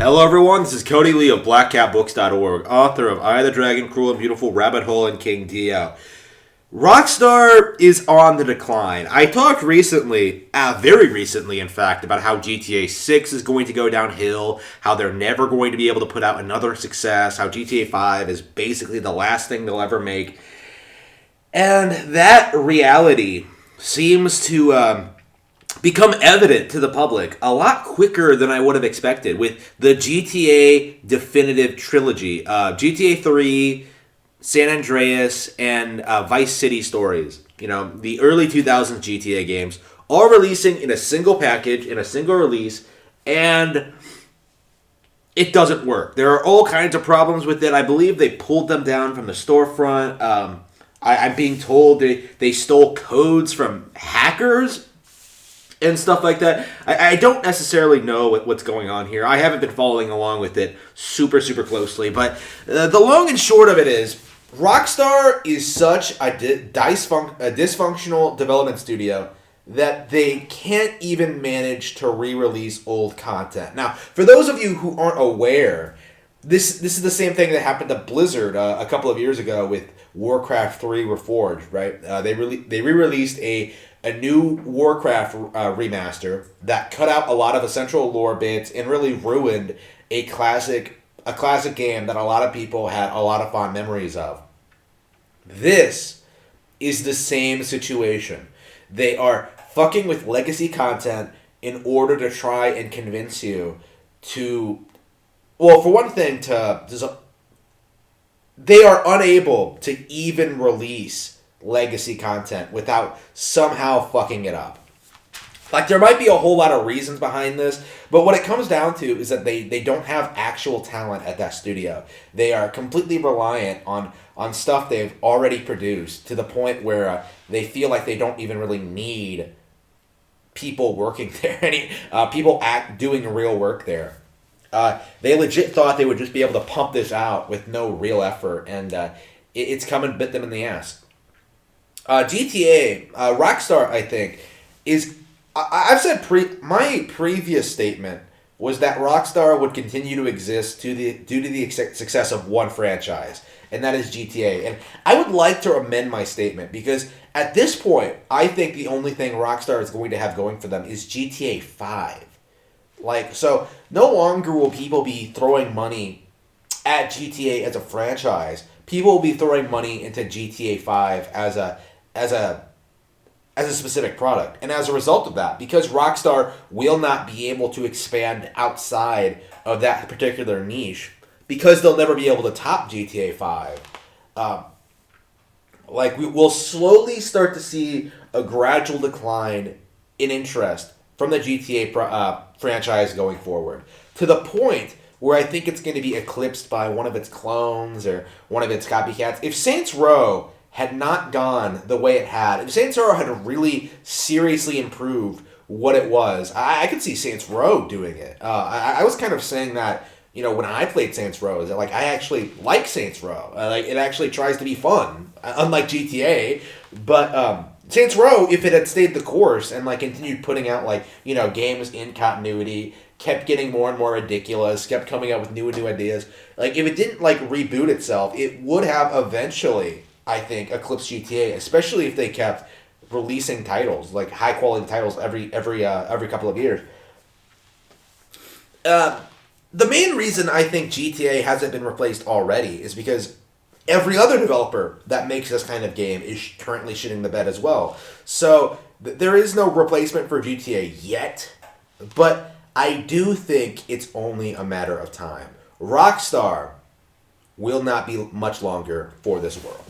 Hello, everyone. This is Cody Lee of BlackCatBooks.org, author of I, the Dragon, Cruel and Beautiful, Rabbit Hole, and King Dio. Rockstar is on the decline. I talked recently, very recently, in fact, about how GTA 6 is going to go downhill, how they're never going to be able to put out another success, how GTA 5 is basically the last thing they'll ever make. And that reality seems to become evident to the public a lot quicker than I would have expected with the GTA Definitive Trilogy. GTA 3, San Andreas, and Vice City Stories. You know, the early 2000s GTA games, all releasing in a single package, in a single release, and it doesn't work. There are all kinds of problems with it. I believe they pulled them down from the storefront. I'm being told they stole codes from hackers and stuff like that. I don't necessarily know what's going on here. I haven't been following along with it super closely. But the long and short of it is, Rockstar is such a dysfunctional development studio that they can't even manage to re-release old content. Now, for those of you who aren't aware, this is the same thing that happened to Blizzard a couple of years ago with Warcraft 3 Reforged, right? They re-released a new Warcraft remaster that cut out a lot of essential lore bits and really ruined a classic game that a lot of people had a lot of fond memories of. This is the same situation. They are fucking with legacy content in order to try and convince you to, well, for one thing, they are unable to even release legacy content without somehow fucking it up. Like, there might be a whole lot of reasons behind this, but what it comes down to is that they don't have actual talent at that studio. They are completely reliant on stuff they've already produced to the point where they feel like they don't even really need people working there, people doing real work there. They legit thought they would just be able to pump this out with no real effort, and it's come and bit them in the ass. GTA, Rockstar, I think, is... I've said my previous statement was that Rockstar would continue to exist due to the success of one franchise, and that is GTA. And I would like to amend my statement because at this point, I think the only thing Rockstar is going to have going for them is GTA 5. So no longer will people be throwing money at GTA as a franchise. People will be throwing money into GTA 5 as a specific product. And as a result of that, because Rockstar will not be able to expand outside of that particular niche, because they'll never be able to top GTA 5, we will slowly start to see a gradual decline in interest from the GTA franchise going forward, to the point where I think it's going to be eclipsed by one of its clones or one of its copycats. If Saints Row had not gone the way it had, if Saints Row had really seriously improved what it was, I could see Saints Row doing it. I was kind of saying that, when I played Saints Row, is that I actually like Saints Row. It actually tries to be fun, unlike GTA. But Saints Row, if it had stayed the course and continued putting out games in continuity, kept getting more and more ridiculous, kept coming up with new and new ideas. If it didn't reboot itself, it would have eventually, I think, eclipse GTA, especially if they kept releasing titles, high quality titles every couple of years. The main reason I think GTA hasn't been replaced already is because every other developer that makes this kind of game is currently shitting the bed as well. So there is no replacement for GTA yet, but I do think it's only a matter of time. Rockstar will not be much longer for this world.